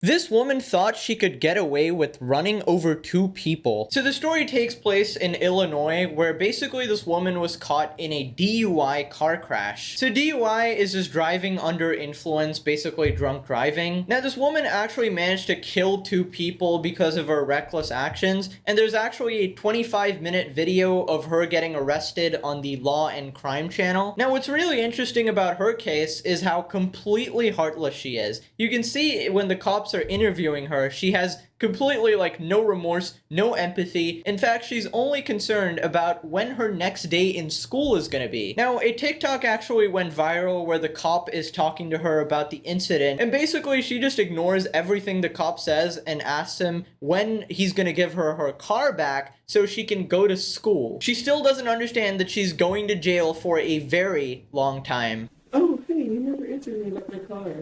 This woman thought she could get away with running over two people. So the story takes place in Illinois, where basically this woman was caught in a DUI car crash. So DUI is just driving under influence, basically drunk driving. Now this woman actually managed to kill two people because of her reckless actions, and there's actually a 25-minute video of her getting arrested on the Law and Crime channel. Now what's really interesting about her case is how completely heartless she is. You can see when the cops are interviewing her, she has completely no remorse, no empathy. In fact, she's only concerned about when her next day in school is gonna be. Now, a TikTok actually went viral where the cop is talking to her about the incident, and basically she just ignores everything the cop says and asks him when he's gonna give her her car back so she can go to school. She still doesn't understand that she's going to jail for a very long time. Oh, hey, you never answered me about my car.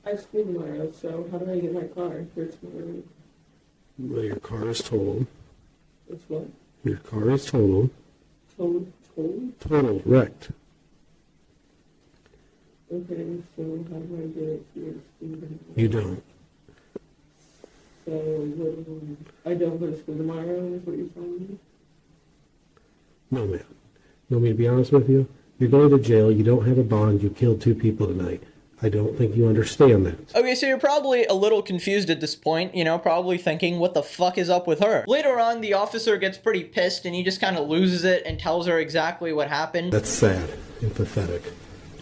I have school tomorrow, so how do I get my car for tomorrow? Well, your car is totaled. It's what? Your car is totaled. Told? Totaled, wrecked. Okay, so how do I get it to your school? You don't. So, I don't go to school tomorrow, is what you're telling me? No, ma'am. You want me to be honest with you? You're going to jail. You don't have a bond. You killed two people tonight. I don't think you understand that. Okay, so you're probably a little confused at this point, probably thinking, what the fuck is up with her? Later on, the officer gets pretty pissed and he just kind of loses it and tells her exactly what happened. That's sad and pathetic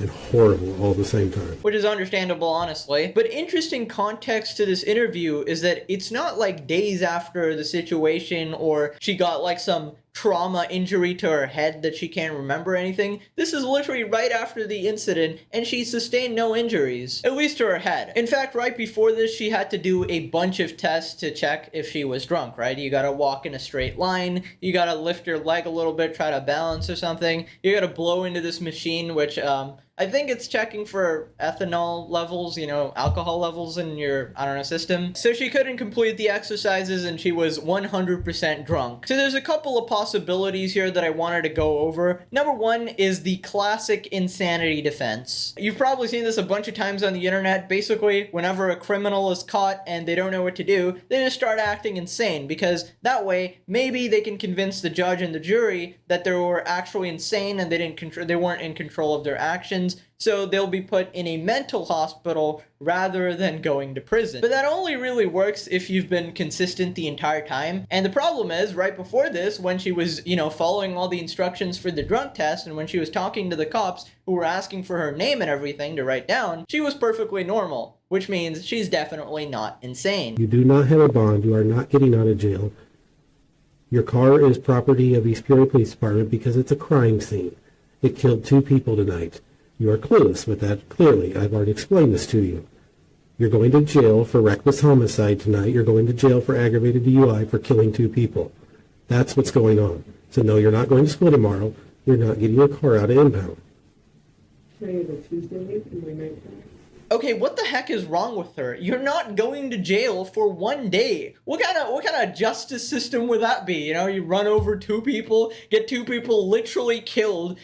and horrible all at the same time. Which is understandable, honestly. But interesting context to this interview is that it's not like days after the situation or she got some trauma injury to her head that she can't remember anything. This is literally right after the incident and she sustained no injuries, at least to her head. In fact, right before this, she had to do a bunch of tests to check if she was drunk, right? You gotta walk in a straight line, you gotta lift your leg a little bit, try to balance or something, you gotta blow into this machine, which I think it's checking for ethanol levels, alcohol levels in your, system. So she couldn't complete the exercises and she was 100% drunk. So there's a couple of possibilities here that I wanted to go over. Number one is the classic insanity defense. You've probably seen this a bunch of times on the internet. Basically, whenever a criminal is caught and they don't know what to do, they just start acting insane because that way, maybe they can convince the judge and the jury that they were actually insane and they weren't in control of their actions. So they'll be put in a mental hospital rather than going to prison. But that only really works if you've been consistent the entire time. And the problem is, right before this, when she was, following all the instructions for the drug test and when she was talking to the cops who were asking for her name and everything to write down, she was perfectly normal, which means she's definitely not insane. You do not have a bond. You are not getting out of jail. Your car is property of East Peoria Police Department because it's a crime scene. It killed two people tonight. You are clueless with that, clearly. I've already explained this to you. You're going to jail for reckless homicide tonight. You're going to jail for aggravated DUI for killing two people. That's what's going on. So no, you're not going to school tomorrow. You're not getting your car out of impound. Can I have a Tuesday in my night class? Okay, what the heck is wrong with her? You're not going to jail for one day. What kind of justice system would that be? You run over two people, get two people literally killed,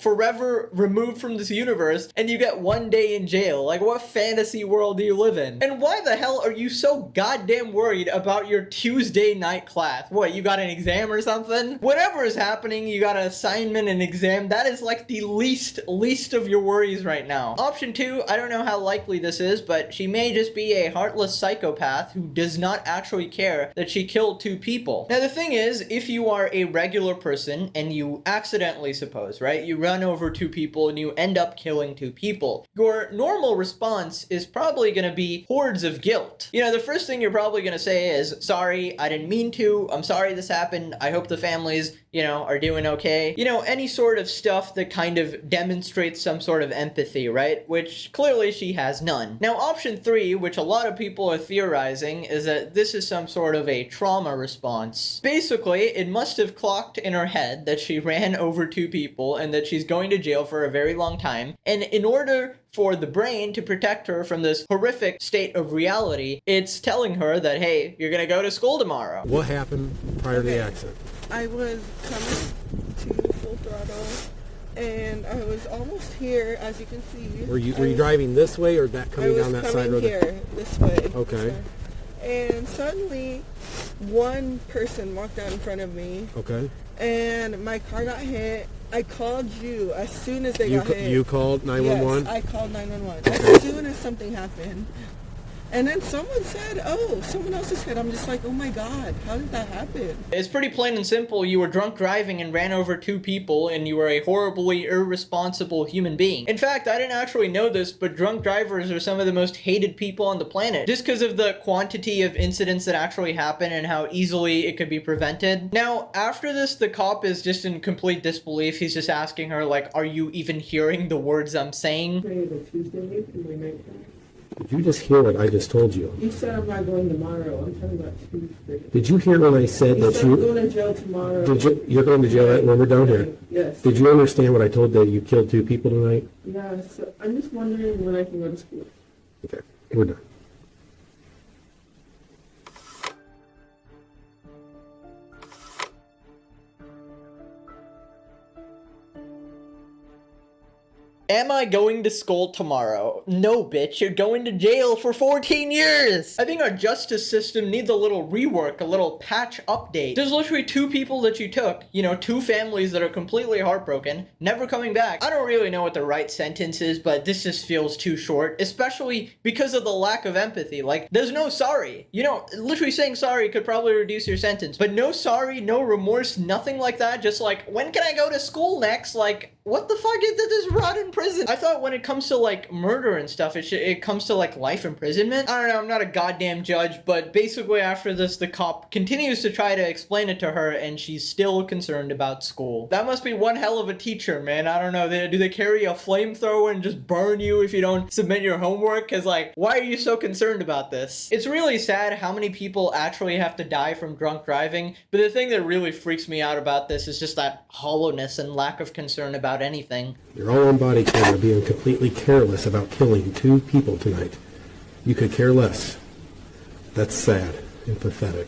forever removed from this universe, and you get one day in jail. What fantasy world do you live in? And why the hell are you so goddamn worried about your Tuesday night class? What, you got an exam or something? Whatever is happening, you got an assignment, an exam, that is the least of your worries right now. Option 2, I don't know how likely this is, but she may just be a heartless psychopath who does not actually care that she killed two people. Now the thing is, if you are a regular person and you accidentally, right, you run over two people and you end up killing two people, your normal response is probably going to be hordes of guilt. The first thing you're probably going to say is, sorry, I didn't mean to, I'm sorry this happened, I hope the families, are doing okay. Any sort of stuff that kind of demonstrates some sort of empathy, right? Which clearly she has none. Now, option 3, which a lot of people are theorizing, is that this is some sort of a trauma response. Basically, it must have clocked in her head that she ran over two people and that she's going to jail for a very long time. And in order for the brain to protect her from this horrific state of reality, it's telling her that, hey, you're gonna go to school tomorrow. What happened prior to the accident? I was coming to full throttle and I was almost here, as you can see. Were you driving this way or that coming down that side road? Here, this way. Okay. And suddenly, one person walked out in front of me, Okay. and my car got hit. I called you as soon as they got hit. You called 911? Yes, I called 911 as soon as something happened. And then someone said, oh, someone else has hit. I'm just like, oh my God, how did that happen? It's pretty plain and simple. You were drunk driving and ran over 2 people, and you were a horribly irresponsible human being. In fact, I didn't actually know this, but drunk drivers are some of the most hated people on the planet, just because of the quantity of incidents that actually happen and how easily it could be prevented. Now, after this, the cop is just in complete disbelief. He's just asking her, like, are you even hearing the words I'm saying? The Tuesday in my night class. Did you just hear what I just told you? You said I'm not going tomorrow. I'm talking about Tuesday. Did you hear when I said You that said I'm going to jail tomorrow. you're going to jail when we're down here? Yes. Did you understand what I told that you killed 2 people tonight? Yeah, so I'm just wondering when I can go to school. Okay, we're done. Am I going to school tomorrow? No, bitch, you're going to jail for 14 years! I think our justice system needs a little rework, a little patch update. There's literally 2 people that you took, you know, 2 families that are completely heartbroken, never coming back. I don't really know what the right sentence is, but this just feels too short, especially because of the lack of empathy. Like, there's no sorry. You know, literally saying sorry could probably reduce your sentence, but no sorry, no remorse, nothing like that. Just like, when can I go to school next? Like, what the fuck is this rot in prison? I thought when it comes to like murder and stuff, it comes to like life imprisonment. I don't know, I'm not a goddamn judge, but basically after this, the cop continues to try to explain it to her, and she's still concerned about school. That must be one hell of a teacher, man. I don't know, do they carry a flamethrower and just burn you if you don't submit your homework? Cause like, why are you so concerned about this? It's really sad how many people actually have to die from drunk driving, but the thing that really freaks me out about this is just that hollowness and lack of concern about anything. You're all on body camera being completely careless about killing 2 people tonight. You could care less. That's sad and pathetic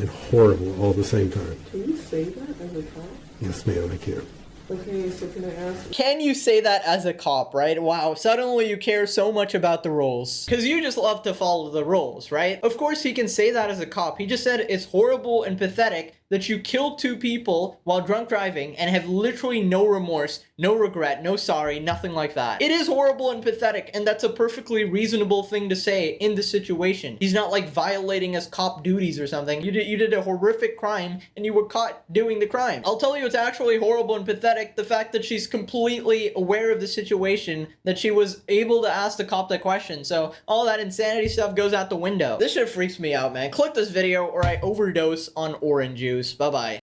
and horrible all at the same time. Can you say that as a cop? Yes, ma'am, I can. Okay, so can I ask? Can you say that as a cop, right? Wow, suddenly you care so much about the rules. Because you just love to follow the rules, right? Of course he can say that as a cop. He just said it's horrible and pathetic that you killed 2 people while drunk driving and have literally no remorse, no regret, no sorry, nothing like that. It is horrible and pathetic, and that's a perfectly reasonable thing to say in the situation. He's not like violating his cop duties or something. You did a horrific crime and you were caught doing the crime. I'll tell you it's actually horrible and pathetic, the fact that she's completely aware of the situation, that she was able to ask the cop that question. So all that insanity stuff goes out the window. This shit freaks me out, man. Click this video or I overdose on orange juice. Bye-bye.